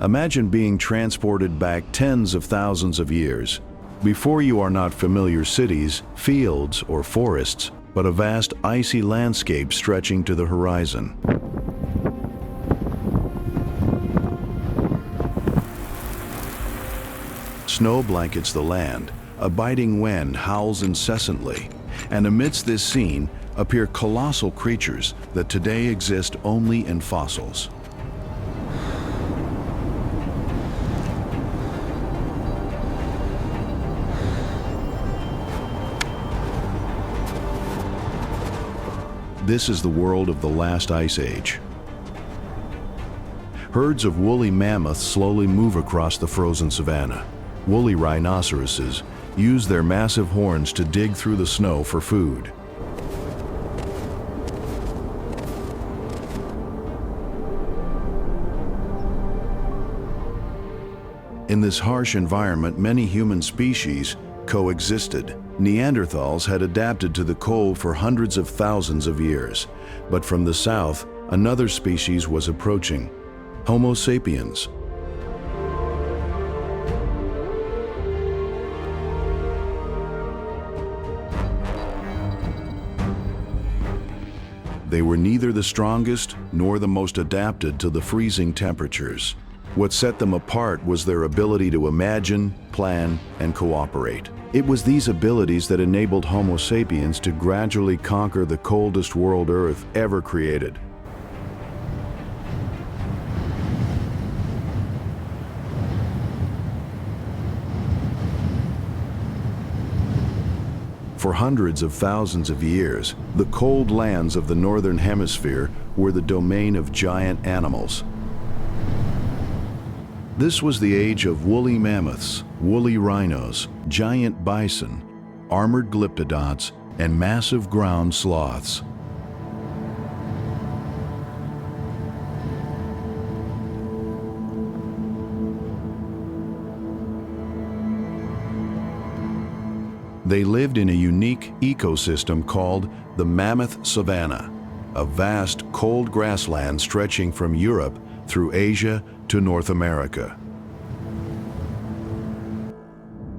Imagine being transported back tens of thousands of years. Before you are not familiar cities, fields, or forests, but a vast icy landscape stretching to the horizon. Snow blankets the land, a biting wind howls incessantly, and amidst this scene appear colossal creatures that today exist only in fossils. This is the world of the last ice age. Herds of woolly mammoths slowly move across the frozen savanna. Woolly rhinoceroses use their massive horns to dig through the snow for food. In this harsh environment, many human species coexisted. Neanderthals had adapted to the cold for hundreds of thousands of years, but from the south, another species was approaching, Homo sapiens. They were neither the strongest nor the most adapted to the freezing temperatures. What set them apart was their ability to imagine, plan, and cooperate. It was these abilities that enabled Homo sapiens to gradually conquer the coldest world Earth ever created. For hundreds of thousands of years, the cold lands of the northern hemisphere were the domain of giant animals. This was the age of woolly mammoths, woolly rhinos, giant bison, armored glyptodonts, and massive ground sloths. They lived in a unique ecosystem called the Mammoth Savanna, a vast cold grassland stretching from Europe through Asia to North America.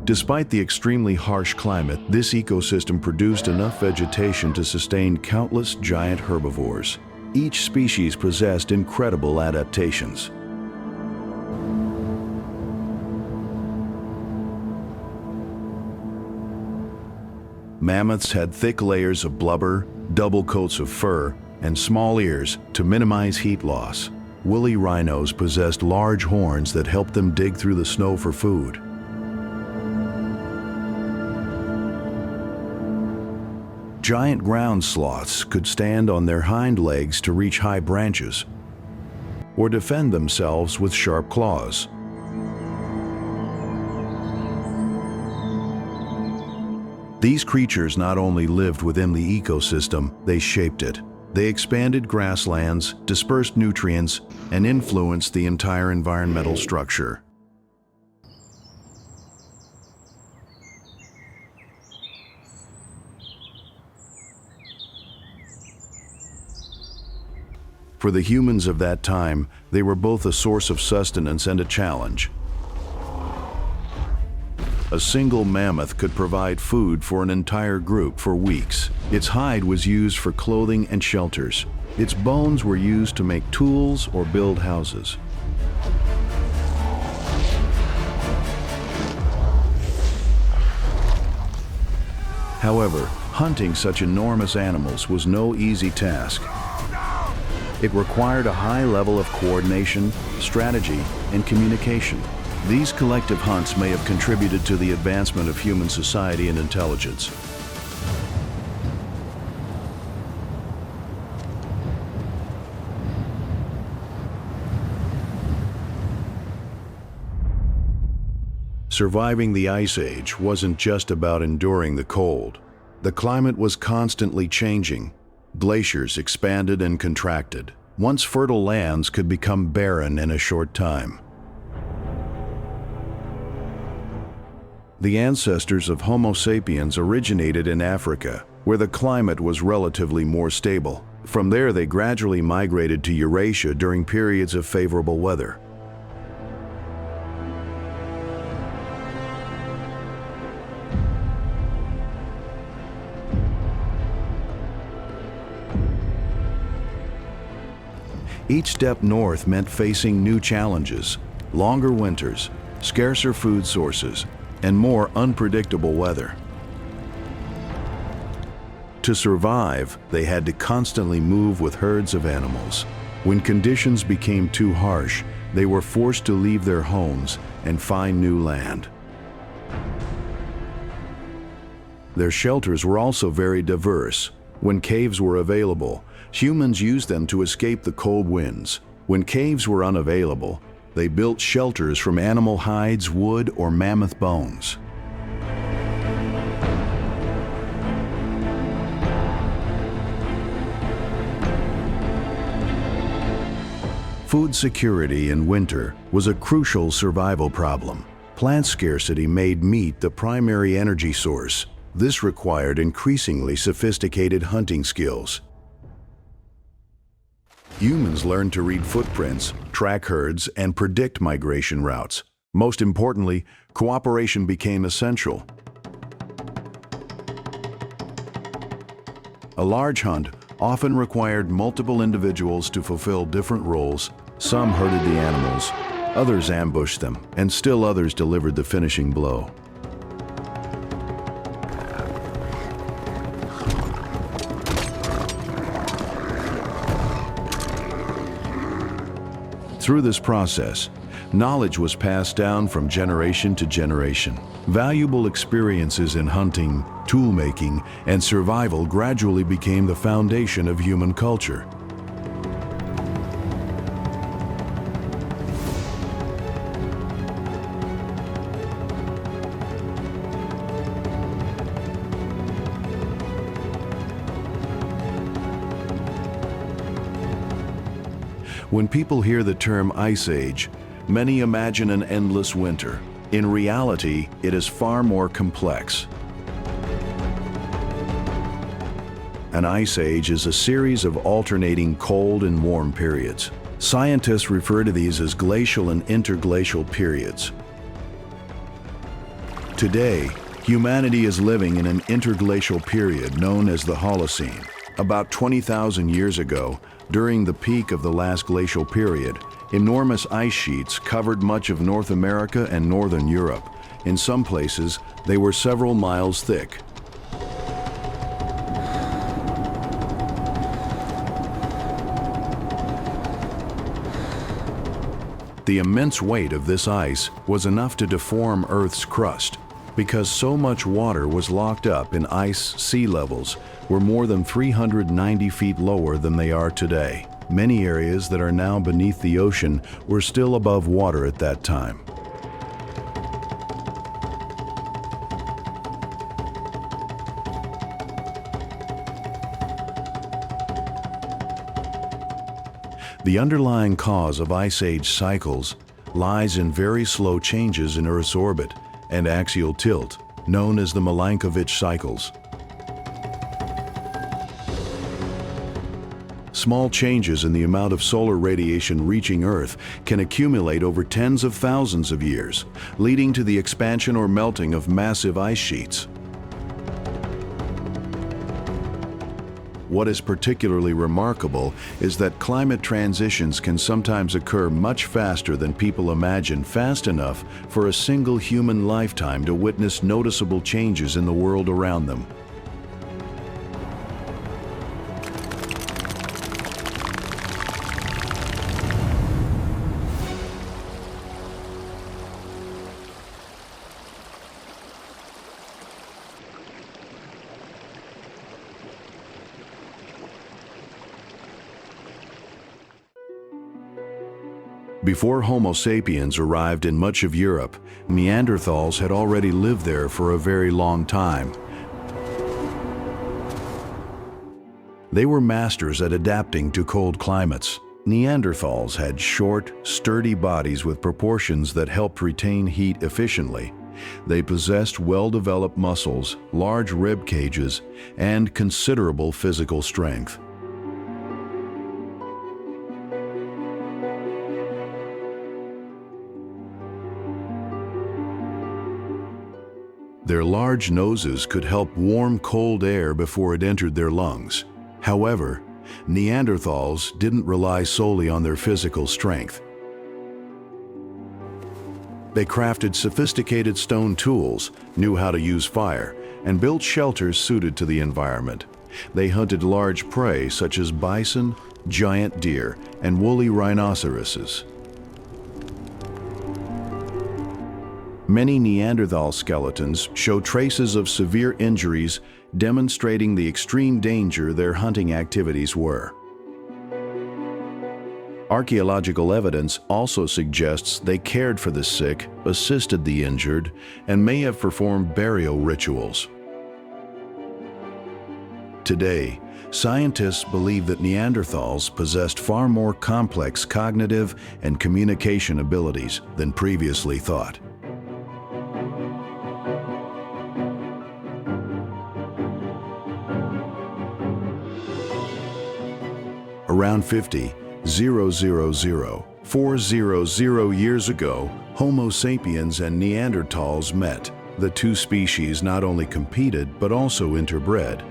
Despite the extremely harsh climate, this ecosystem produced enough vegetation to sustain countless giant herbivores. Each species possessed incredible adaptations. Mammoths had thick layers of blubber, double coats of fur, and small ears to minimize heat loss. Woolly rhinos possessed large horns that helped them dig through the snow for food. Giant ground sloths could stand on their hind legs to reach high branches, or defend themselves with sharp claws. These creatures not only lived within the ecosystem, they shaped it. They expanded grasslands, dispersed nutrients, and influenced the entire environmental structure. For the humans of that time, they were both a source of sustenance and a challenge. A single mammoth could provide food for an entire group for weeks. Its hide was used for clothing and shelters. Its bones were used to make tools or build houses. However, hunting such enormous animals was no easy task. It required a high level of coordination, strategy, and communication. These collective hunts may have contributed to the advancement of human society and intelligence. Surviving the Ice Age wasn't just about enduring the cold. The climate was constantly changing. Glaciers expanded and contracted. Once fertile lands could become barren in a short time. The ancestors of Homo sapiens originated in Africa, where the climate was relatively more stable. From there, they gradually migrated to Eurasia during periods of favorable weather. Each step north meant facing new challenges, longer winters, scarcer food sources, and more unpredictable weather. To survive, they had to constantly move with herds of animals. When conditions became too harsh, they were forced to leave their homes and find new land. Their shelters were also very diverse. When caves were available, humans used them to escape the cold winds. When caves were unavailable, they built shelters from animal hides, wood, or mammoth bones. Food security in winter was a crucial survival problem. Plant scarcity made meat the primary energy source. This required increasingly sophisticated hunting skills. Humans learned to read footprints, track herds, and predict migration routes. Most importantly, cooperation became essential. A large hunt often required multiple individuals to fulfill different roles. Some herded the animals, others ambushed them, and still others delivered the finishing blow. Through this process, knowledge was passed down from generation to generation. Valuable experiences in hunting, tool-making, and survival gradually became the foundation of human culture. When people hear the term Ice Age, many imagine an endless winter. In reality, it is far more complex. An ice age is a series of alternating cold and warm periods. Scientists refer to these as glacial and interglacial periods. Today, humanity is living in an interglacial period known as the Holocene. About 20,000 years ago, during the peak of the last glacial period, enormous ice sheets covered much of North America and northern Europe. In some places, they were several miles thick. The immense weight of this ice was enough to deform Earth's crust. Because so much water was locked up in ice, sea levels were more than 390 feet lower than they are today. Many areas that are now beneath the ocean were still above water at that time. The underlying cause of Ice Age cycles lies in very slow changes in Earth's orbit and axial tilt, known as the Milankovitch cycles. Small changes in the amount of solar radiation reaching Earth can accumulate over tens of thousands of years, leading to the expansion or melting of massive ice sheets. What is particularly remarkable is that climate transitions can sometimes occur much faster than people imagine, fast enough for a single human lifetime to witness noticeable changes in the world around them. Before Homo sapiens arrived in much of Europe, Neanderthals had already lived there for a very long time. They were masters at adapting to cold climates. Neanderthals had short, sturdy bodies with proportions that helped retain heat efficiently. They possessed well-developed muscles, large rib cages, and considerable physical strength. Their large noses could help warm cold air before it entered their lungs. However, Neanderthals didn't rely solely on their physical strength. They crafted sophisticated stone tools, knew how to use fire, and built shelters suited to the environment. They hunted large prey such as bison, giant deer, and woolly rhinoceroses. Many Neanderthal skeletons show traces of severe injuries, demonstrating the extreme danger their hunting activities were. Archaeological evidence also suggests they cared for the sick, assisted the injured, and may have performed burial rituals. Today, scientists believe that Neanderthals possessed far more complex cognitive and communication abilities than previously thought. Around 400 years ago, Homo sapiens and Neanderthals met. The two species not only competed but also interbred.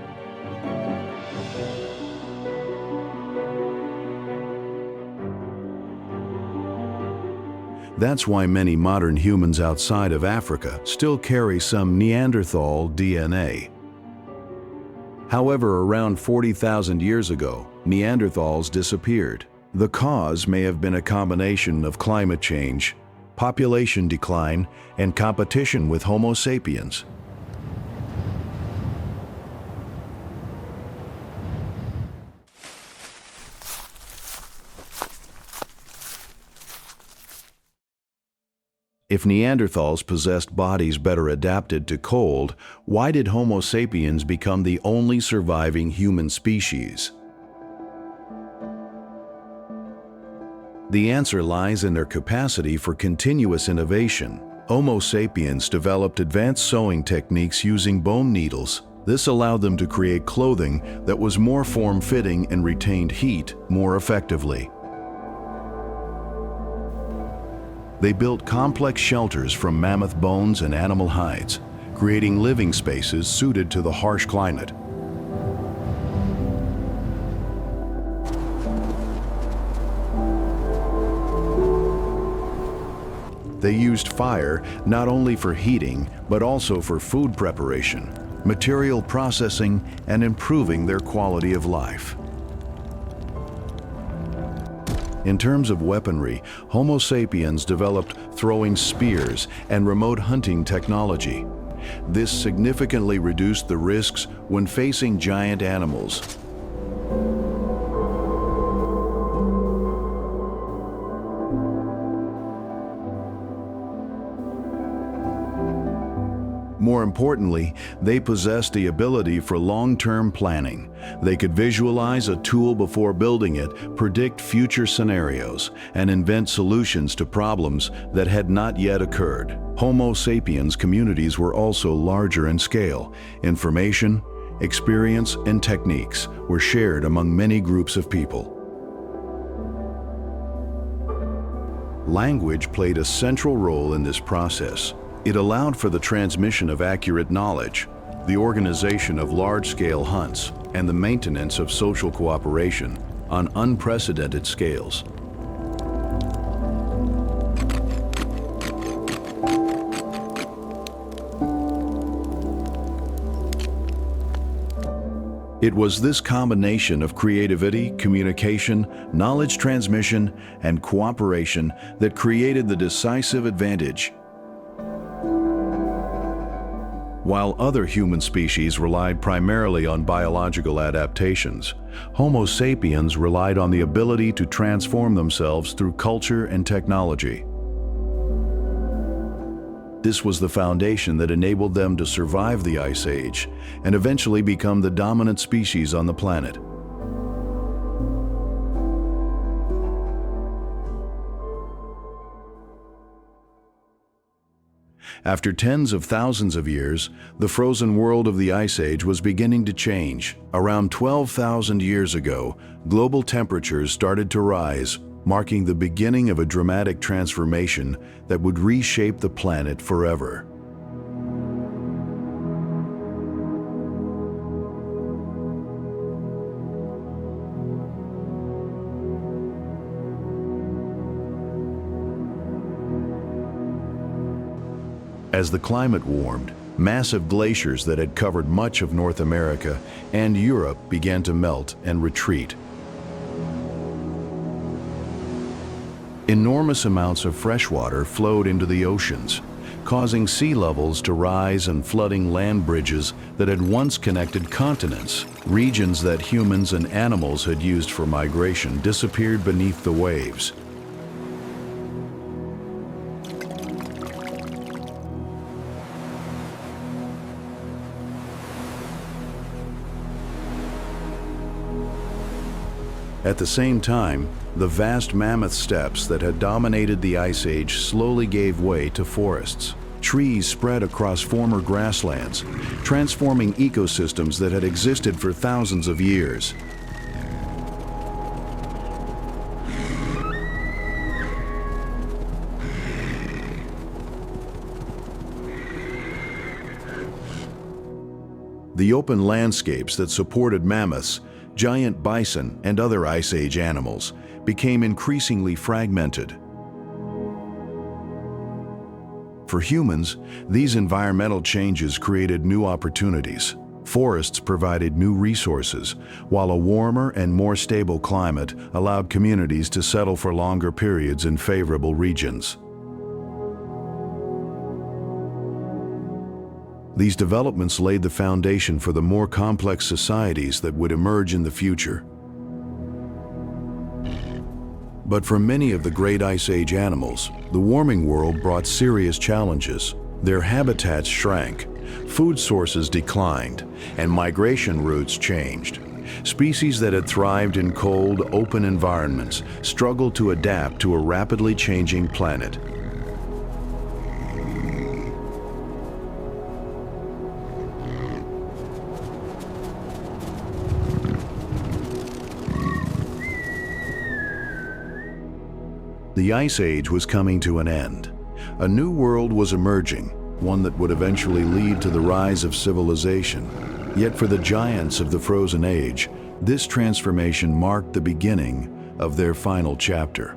That's why many modern humans outside of Africa still carry some Neanderthal DNA. However, around 40,000 years ago, Neanderthals disappeared. The cause may have been a combination of climate change, population decline, and competition with Homo sapiens. If Neanderthals possessed bodies better adapted to cold, why did Homo sapiens become the only surviving human species? The answer lies in their capacity for continuous innovation. Homo sapiens developed advanced sewing techniques using bone needles. This allowed them to create clothing that was more form-fitting and retained heat more effectively. They built complex shelters from mammoth bones and animal hides, creating living spaces suited to the harsh climate. They used fire not only for heating, but also for food preparation, material processing, and improving their quality of life. In terms of weaponry, Homo sapiens developed throwing spears and remote hunting technology. This significantly reduced the risks when facing giant animals. More importantly, they possessed the ability for long-term planning. They could visualize a tool before building it, predict future scenarios, and invent solutions to problems that had not yet occurred. Homo sapiens communities were also larger in scale. Information, experience, and techniques were shared among many groups of people. Language played a central role in this process. It allowed for the transmission of accurate knowledge, the organization of large-scale hunts, and the maintenance of social cooperation on unprecedented scales. It was this combination of creativity, communication, knowledge transmission, and cooperation that created the decisive advantage. While other human species relied primarily on biological adaptations, Homo sapiens relied on the ability to transform themselves through culture and technology. This was the foundation that enabled them to survive the Ice Age and eventually become the dominant species on the planet. After tens of thousands of years, the frozen world of the Ice Age was beginning to change. Around 12,000 years ago, global temperatures started to rise, marking the beginning of a dramatic transformation that would reshape the planet forever. As the climate warmed, massive glaciers that had covered much of North America and Europe began to melt and retreat. Enormous amounts of fresh water flowed into the oceans, causing sea levels to rise and flooding land bridges that had once connected continents. Regions that humans and animals had used for migration disappeared beneath the waves. At the same time, the vast mammoth steppes that had dominated the Ice Age slowly gave way to forests. Trees spread across former grasslands, transforming ecosystems that had existed for thousands of years. The open landscapes that supported mammoths, giant bison, and other Ice Age animals became increasingly fragmented. For humans, these environmental changes created new opportunities. Forests provided new resources, while a warmer and more stable climate allowed communities to settle for longer periods in favorable regions. These developments laid the foundation for the more complex societies that would emerge in the future. But for many of the great Ice Age animals, the warming world brought serious challenges. Their habitats shrank, food sources declined, and migration routes changed. Species that had thrived in cold, open environments struggled to adapt to a rapidly changing planet. The Ice Age was coming to an end. A new world was emerging, one that would eventually lead to the rise of civilization. Yet for the giants of the Frozen Age, this transformation marked the beginning of their final chapter.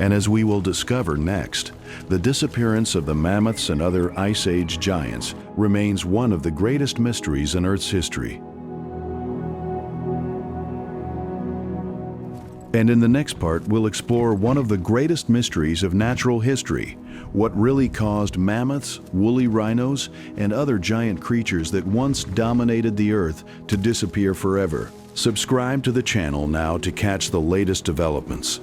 And as we will discover next, the disappearance of the mammoths and other Ice Age giants remains one of the greatest mysteries in Earth's history. And in the next part, we'll explore one of the greatest mysteries of natural history, what really caused mammoths, woolly rhinos, and other giant creatures that once dominated the Earth to disappear forever. Subscribe to the channel now to catch the latest developments.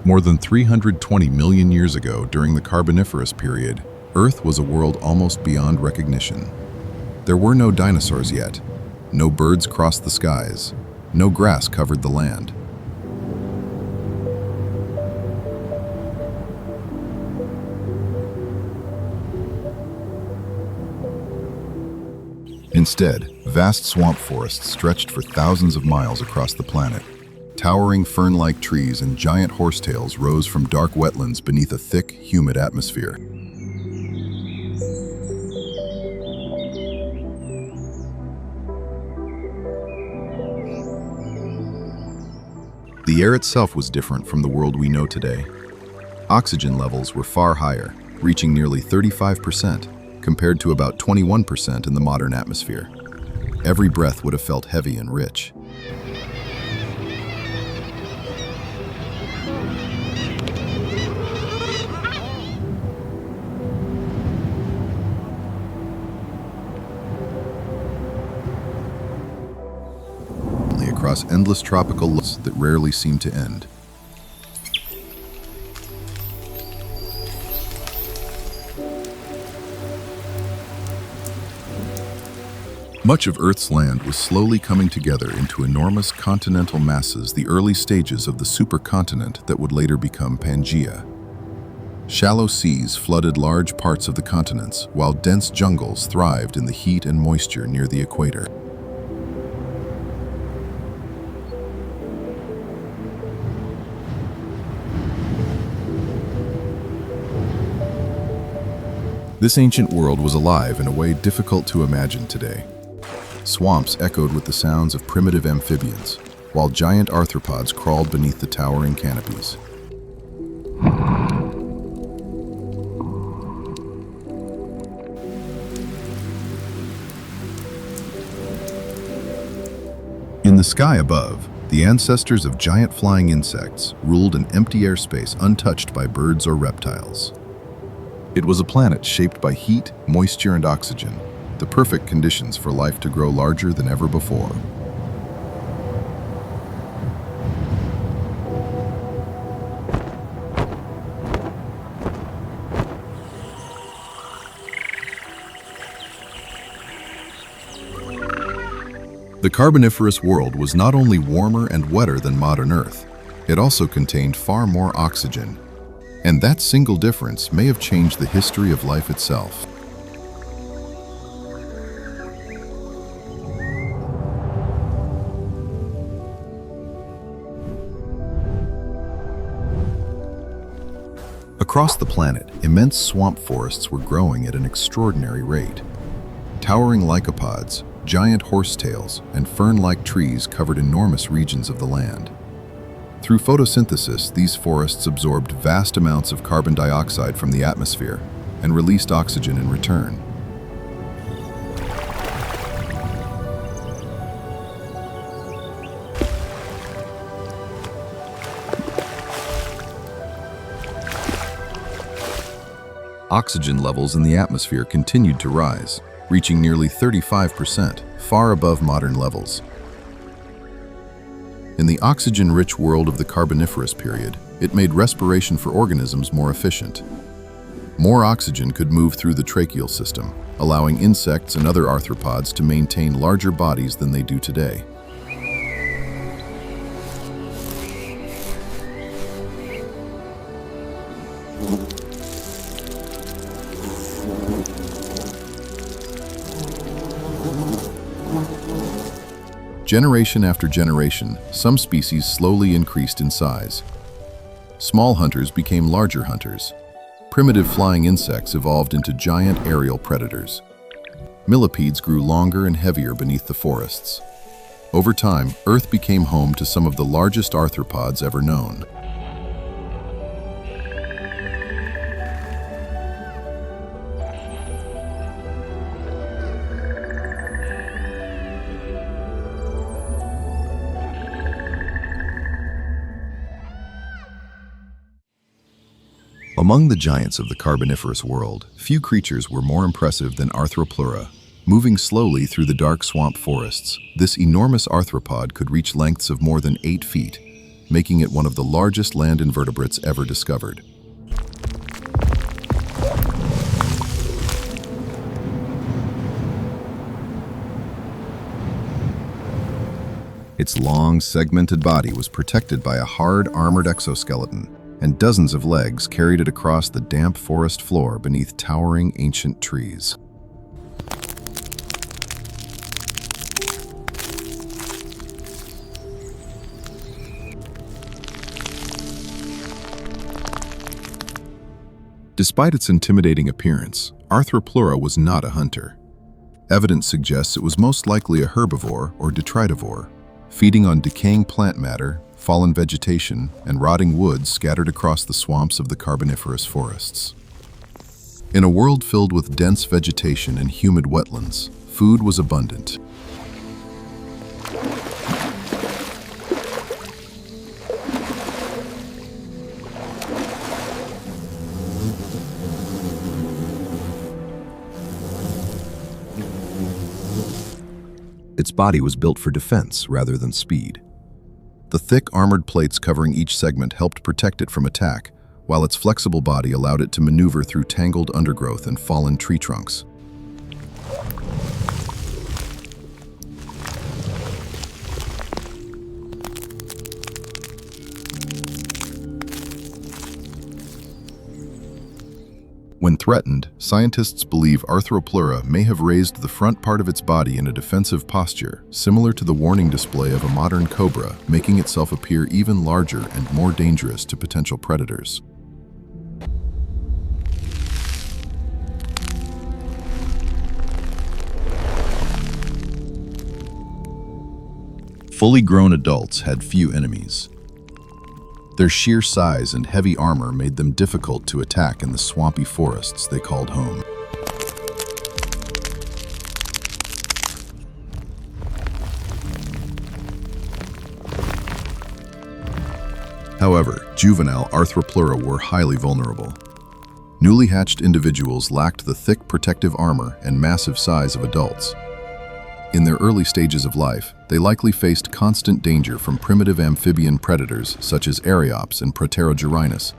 More than 320 million years ago, during the Carboniferous period, Earth was a world almost beyond recognition. There were no dinosaurs yet. No birds crossed the skies. No grass covered the land. Instead, vast swamp forests stretched for thousands of miles across the planet. Towering fern-like trees and giant horsetails rose from dark wetlands beneath a thick, humid atmosphere. The air itself was different from the world we know today. Oxygen levels were far higher, reaching nearly 35%, compared to about 21% in the modern atmosphere. Every breath would have felt heavy and rich. Across endless tropical lakes that rarely seem to end. Much of Earth's land was slowly coming together into enormous continental masses, the early stages of the supercontinent that would later become Pangaea. Shallow seas flooded large parts of the continents, while dense jungles thrived in the heat and moisture near the equator. This ancient world was alive in a way difficult to imagine today. Swamps echoed with the sounds of primitive amphibians, while giant arthropods crawled beneath the towering canopies. In the sky above, the ancestors of giant flying insects ruled an empty airspace untouched by birds or reptiles. It was a planet shaped by heat, moisture, and oxygen, the perfect conditions for life to grow larger than ever before. The Carboniferous world was not only warmer and wetter than modern Earth, it also contained far more oxygen. And that single difference may have changed the history of life itself. Across the planet, immense swamp forests were growing at an extraordinary rate. Towering lycopods, giant horsetails, and fern-like trees covered enormous regions of the land. Through photosynthesis, these forests absorbed vast amounts of carbon dioxide from the atmosphere and released oxygen in return. Oxygen levels in the atmosphere continued to rise, reaching nearly 35%, far above modern levels. In the oxygen-rich world of the Carboniferous period, it made respiration for organisms more efficient. More oxygen could move through the tracheal system, allowing insects and other arthropods to maintain larger bodies than they do today. Generation after generation, some species slowly increased in size. Small hunters became larger hunters. Primitive flying insects evolved into giant aerial predators. Millipedes grew longer and heavier beneath the forests. Over time, Earth became home to some of the largest arthropods ever known. Among the giants of the Carboniferous world, few creatures were more impressive than Arthropleura. Moving slowly through the dark swamp forests, this enormous arthropod could reach lengths of more than 8 feet, making it one of the largest land invertebrates ever discovered. Its long, segmented body was protected by a hard, armored exoskeleton, and dozens of legs carried it across the damp forest floor beneath towering ancient trees. Despite its intimidating appearance, Arthropleura was not a hunter. Evidence suggests it was most likely a herbivore or detritivore, feeding on decaying plant matter, fallen vegetation, and rotting wood scattered across the swamps of the Carboniferous forests. In a world filled with dense vegetation and humid wetlands, food was abundant. Its body was built for defense rather than speed. The thick armored plates covering each segment helped protect it from attack, while its flexible body allowed it to maneuver through tangled undergrowth and fallen tree trunks. When threatened, scientists believe Arthropleura may have raised the front part of its body in a defensive posture, similar to the warning display of a modern cobra, making itself appear even larger and more dangerous to potential predators. Fully grown adults had few enemies. Their sheer size and heavy armor made them difficult to attack in the swampy forests they called home. However, juvenile Arthropleura were highly vulnerable. Newly hatched individuals lacked the thick protective armor and massive size of adults. In their early stages of life, they likely faced constant danger from primitive amphibian predators such as Archaeops and Proterogyrinus,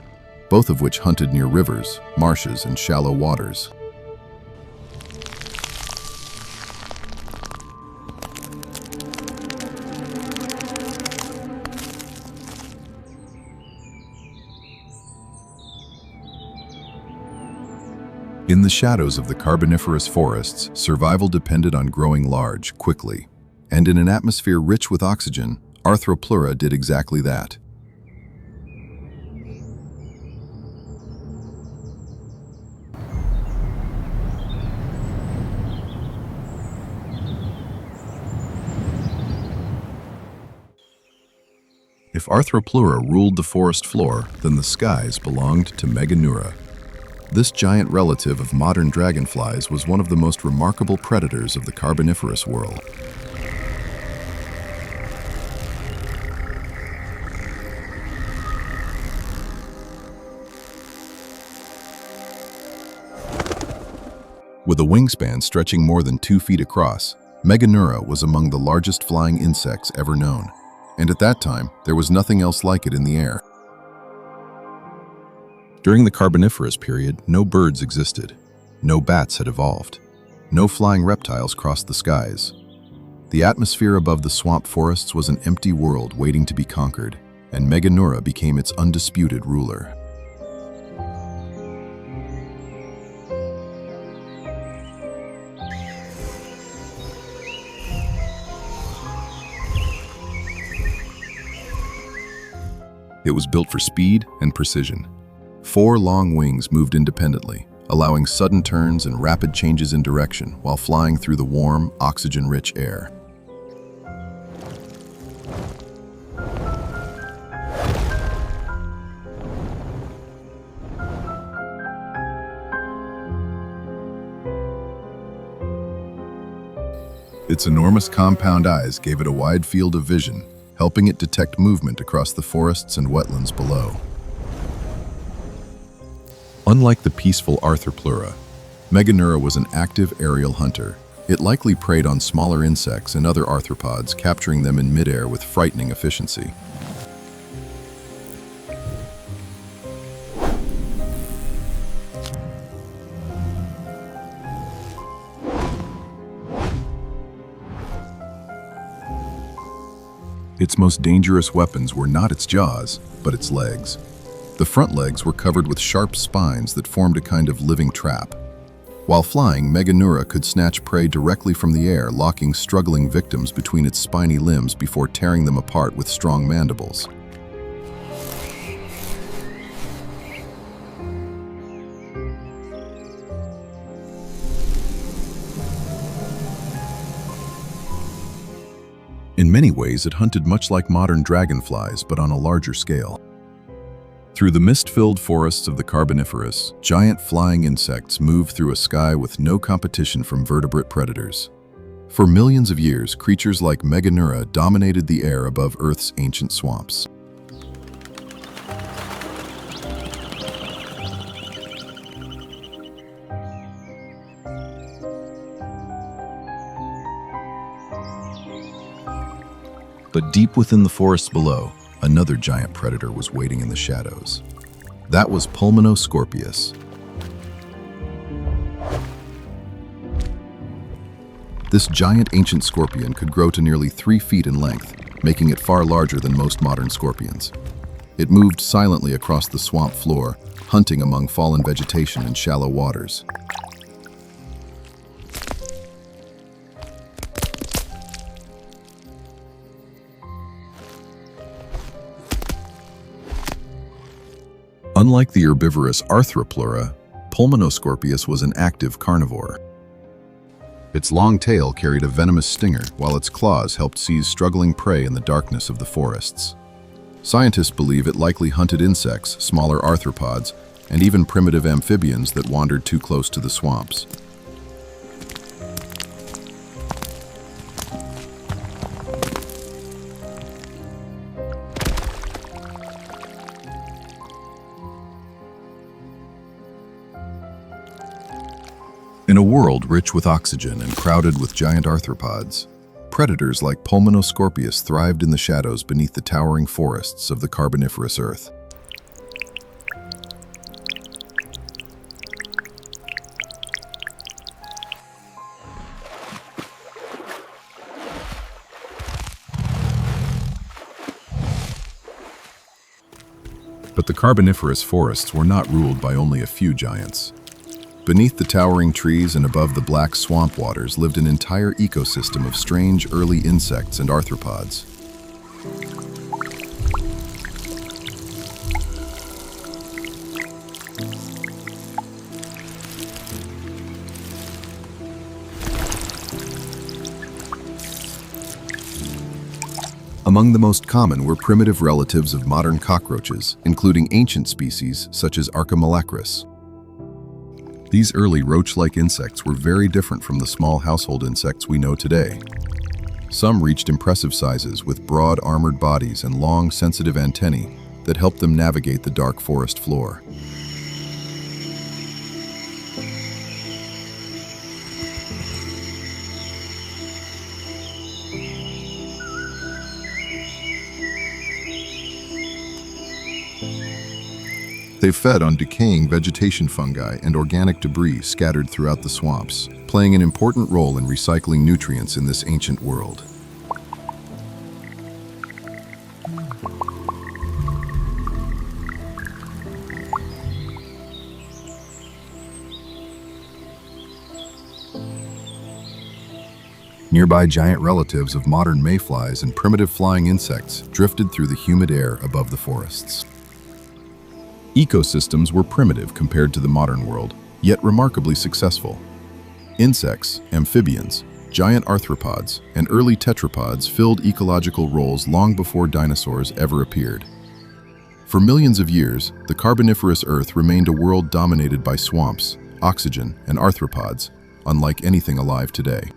both of which hunted near rivers, marshes, and shallow waters. In the shadows of the Carboniferous forests, survival depended on growing large, quickly. And in an atmosphere rich with oxygen, Arthropleura did exactly that. If Arthropleura ruled the forest floor, then the skies belonged to Meganura. This giant relative of modern dragonflies was one of the most remarkable predators of the Carboniferous world. With a wingspan stretching more than 2 feet across, Meganura was among the largest flying insects ever known, and at that time, there was nothing else like it in the air. During the Carboniferous period, no birds existed, no bats had evolved, no flying reptiles crossed the skies. The atmosphere above the swamp forests was an empty world waiting to be conquered, and Meganura became its undisputed ruler. It was built for speed and precision. 4 long wings moved independently, allowing sudden turns and rapid changes in direction while flying through the warm, oxygen-rich air. Its enormous compound eyes gave it a wide field of vision, helping it detect movement across the forests and wetlands below. Unlike the peaceful Arthropleura, Meganura was an active aerial hunter. It likely preyed on smaller insects and other arthropods, capturing them in midair with frightening efficiency. Its most dangerous weapons were not its jaws, but its legs. The front legs were covered with sharp spines that formed a kind of living trap. While flying, Meganura could snatch prey directly from the air, locking struggling victims between its spiny limbs before tearing them apart with strong mandibles. In many ways, it hunted much like modern dragonflies, but on a larger scale. Through the mist-filled forests of the Carboniferous, giant flying insects moved through a sky with no competition from vertebrate predators. For millions of years, creatures like Meganura dominated the air above Earth's ancient swamps. But deep within the forests below, another giant predator was waiting in the shadows. That was Pulmonoscorpius. This giant ancient scorpion could grow to nearly 3 feet in length, making it far larger than most modern scorpions. It moved silently across the swamp floor, hunting among fallen vegetation and shallow waters. Unlike the herbivorous Arthropleura, Pulmonoscorpius was an active carnivore. Its long tail carried a venomous stinger, while its claws helped seize struggling prey in the darkness of the forests. Scientists believe it likely hunted insects, smaller arthropods, and even primitive amphibians that wandered too close to the swamps. In a world rich with oxygen and crowded with giant arthropods, predators like Pulmonoscorpius thrived in the shadows beneath the towering forests of the Carboniferous Earth. But the Carboniferous forests were not ruled by only a few giants. Beneath the towering trees and above the black swamp waters lived an entire ecosystem of strange early insects and arthropods. Among the most common were primitive relatives of modern cockroaches, including ancient species such as Archaeomeleacris. These early roach-like insects were very different from the small household insects we know today. Some reached impressive sizes with broad armored bodies and long, sensitive antennae that helped them navigate the dark forest floor. They fed on decaying vegetation fungi and organic debris scattered throughout the swamps, playing an important role in recycling nutrients in this ancient world. Nearby giant relatives of modern mayflies and primitive flying insects drifted through the humid air above the forests. Ecosystems were primitive compared to the modern world, yet remarkably successful. Insects, amphibians, giant arthropods, and early tetrapods filled ecological roles long before dinosaurs ever appeared. For millions of years, the Carboniferous Earth remained a world dominated by swamps, oxygen, and arthropods, unlike anything alive today.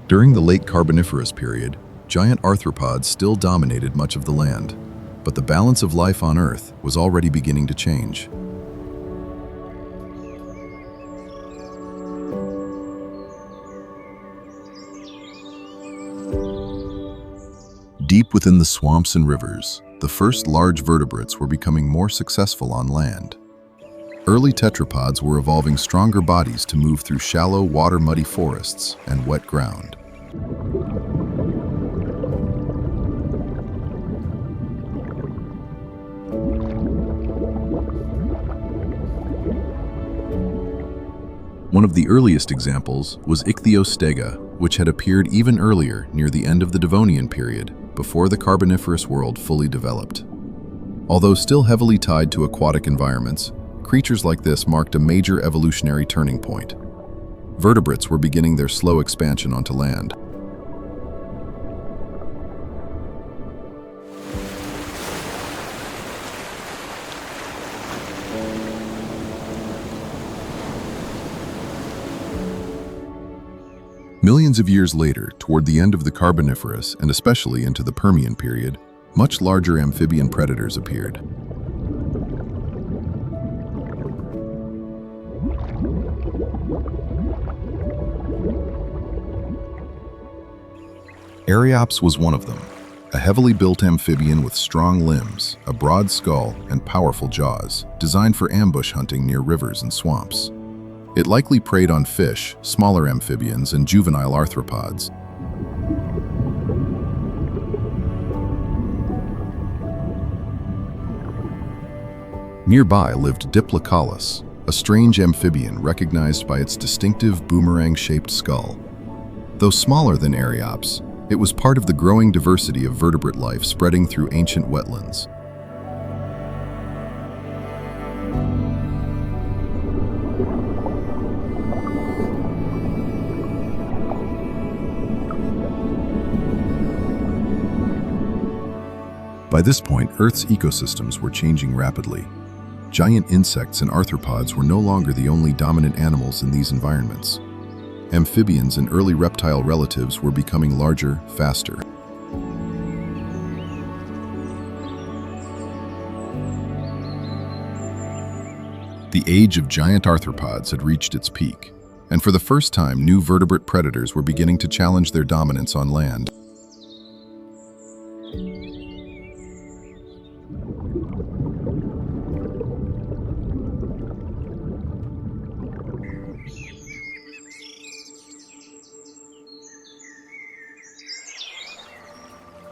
During the late Carboniferous period, giant arthropods still dominated much of the land, but the balance of life on Earth was already beginning to change. Deep within the swamps and rivers, the first large vertebrates were becoming more successful on land. Early tetrapods were evolving stronger bodies to move through shallow, water-muddy forests and wet ground. One of the earliest examples was Ichthyostega, which had appeared even earlier near the end of the Devonian period, before the Carboniferous world fully developed. Although still heavily tied to aquatic environments, creatures like this marked a major evolutionary turning point. Vertebrates were beginning their slow expansion onto land. Millions of years later, toward the end of the Carboniferous and especially into the Permian period, much larger amphibian predators appeared. Archaeops was one of them. a heavily built amphibian with strong limbs, a broad skull, and powerful jaws, designed for ambush hunting near rivers and swamps. It likely preyed on fish, smaller amphibians, and juvenile arthropods. Nearby lived Diplocaulus, a strange amphibian recognized by its distinctive boomerang-shaped skull. Though smaller than Archaeopteryx, it was part of the growing diversity of vertebrate life spreading through ancient wetlands. By this point, Earth's ecosystems were changing rapidly. Giant insects and arthropods were no longer the only dominant animals in these environments. Amphibians and early reptile relatives were becoming larger, faster. The age of giant arthropods had reached its peak, and for the first time, new vertebrate predators were beginning to challenge their dominance on land.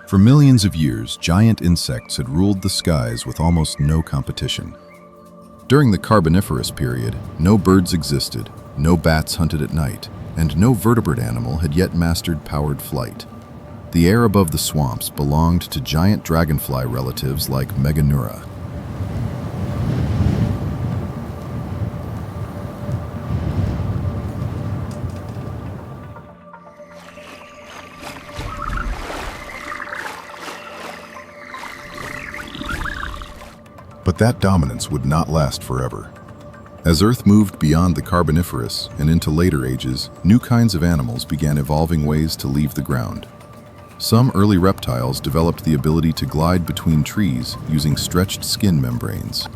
For millions of years, giant insects had ruled the skies with almost no competition. During the Carboniferous period, no birds existed, no bats hunted at night, and no vertebrate animal had yet mastered powered flight. The air above the swamps belonged to giant dragonfly relatives like Megar. But that dominance would not last forever. As Earth moved beyond the Carboniferous and into later ages, new kinds of animals began evolving ways to leave the ground. Some early reptiles developed the ability to glide between trees using stretched skin membranes.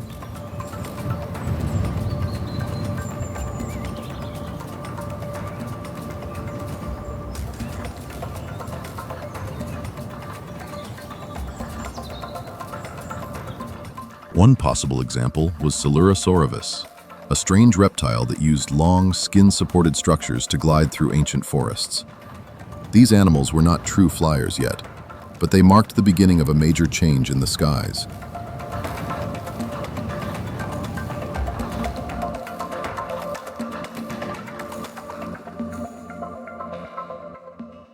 One possible example was Coelurosaurus, a strange reptile that used long, skin-supported structures to glide through ancient forests. These animals were not true flyers yet, but they marked the beginning of a major change in the skies.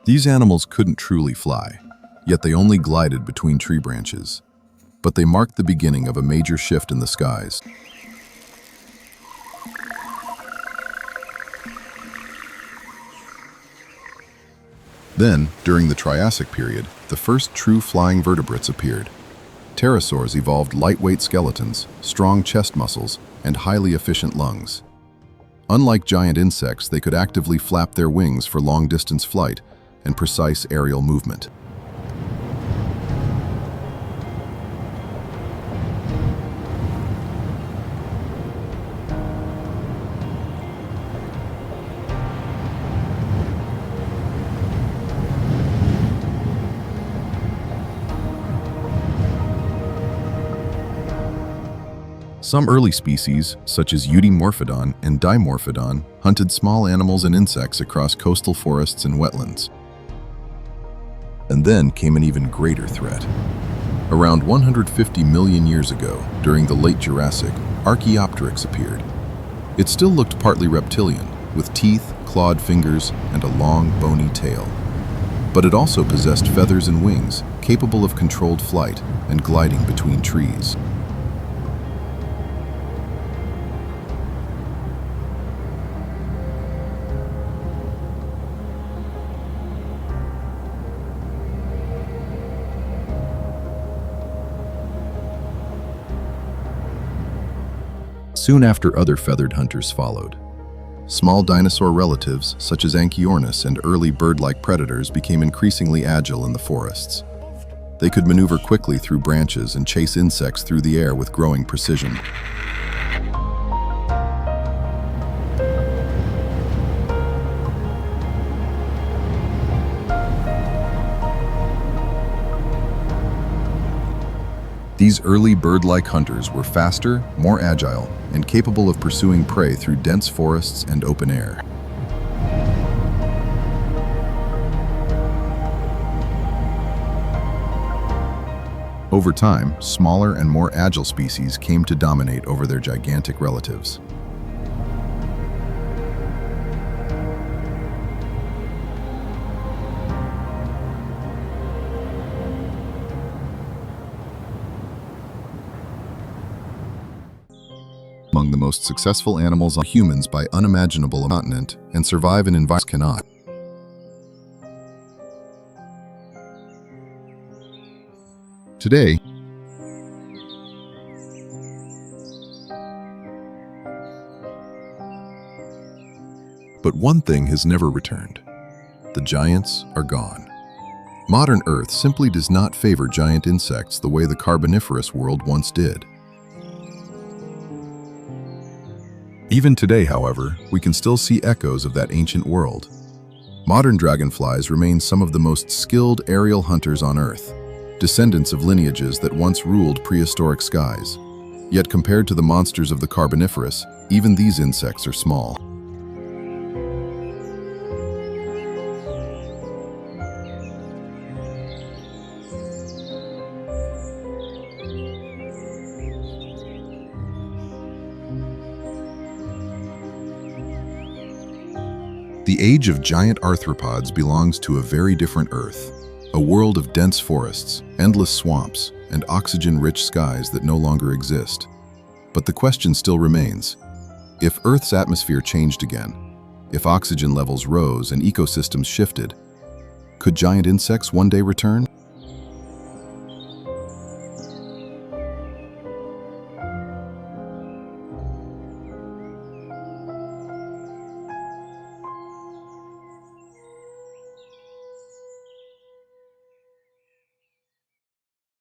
These animals couldn't truly fly, yet they only glided between tree branches. But they marked the beginning of a major shift in the skies. Then, during the Triassic period, the first true flying vertebrates appeared. Pterosaurs evolved lightweight skeletons, strong chest muscles, and highly efficient lungs. Unlike giant insects, they could actively flap their wings for long-distance flight and precise aerial movement. Some early species, such as Eudimorphodon and Dimorphodon, hunted small animals and insects across coastal forests and wetlands. And then came an even greater threat. Around 150 million years ago, during the late Jurassic, Archaeopteryx appeared. It still looked partly reptilian, with teeth, clawed fingers, and a long, bony tail. But it also possessed feathers and wings, capable of controlled flight and gliding between trees. Soon after, other feathered hunters followed. Small dinosaur relatives, such as Anchiornis and early bird-like predators, became increasingly agile in the forests. They could maneuver quickly through branches and chase insects through the air with growing precision. These early bird-like hunters were faster, more agile, and capable of pursuing prey through dense forests and open air. Over time, smaller and more agile species came to dominate over their gigantic relatives. Among the most successful animals on humans by unimaginable continent and survive in environments cannot. Today, but one thing has never returned. The giants are gone. Modern Earth simply does not favor giant insects the way the Carboniferous world once did. Even today, however, we can still see echoes of that ancient world. Modern dragonflies remain some of the most skilled aerial hunters on Earth, descendants of lineages that once ruled prehistoric skies. Yet compared to the monsters of the Carboniferous, even these insects are small. The age of giant arthropods belongs to a very different Earth, a world of dense forests, endless swamps, and oxygen-rich skies that no longer exist. But the question still remains: if Earth's atmosphere changed again, if oxygen levels rose and ecosystems shifted, could giant insects one day return?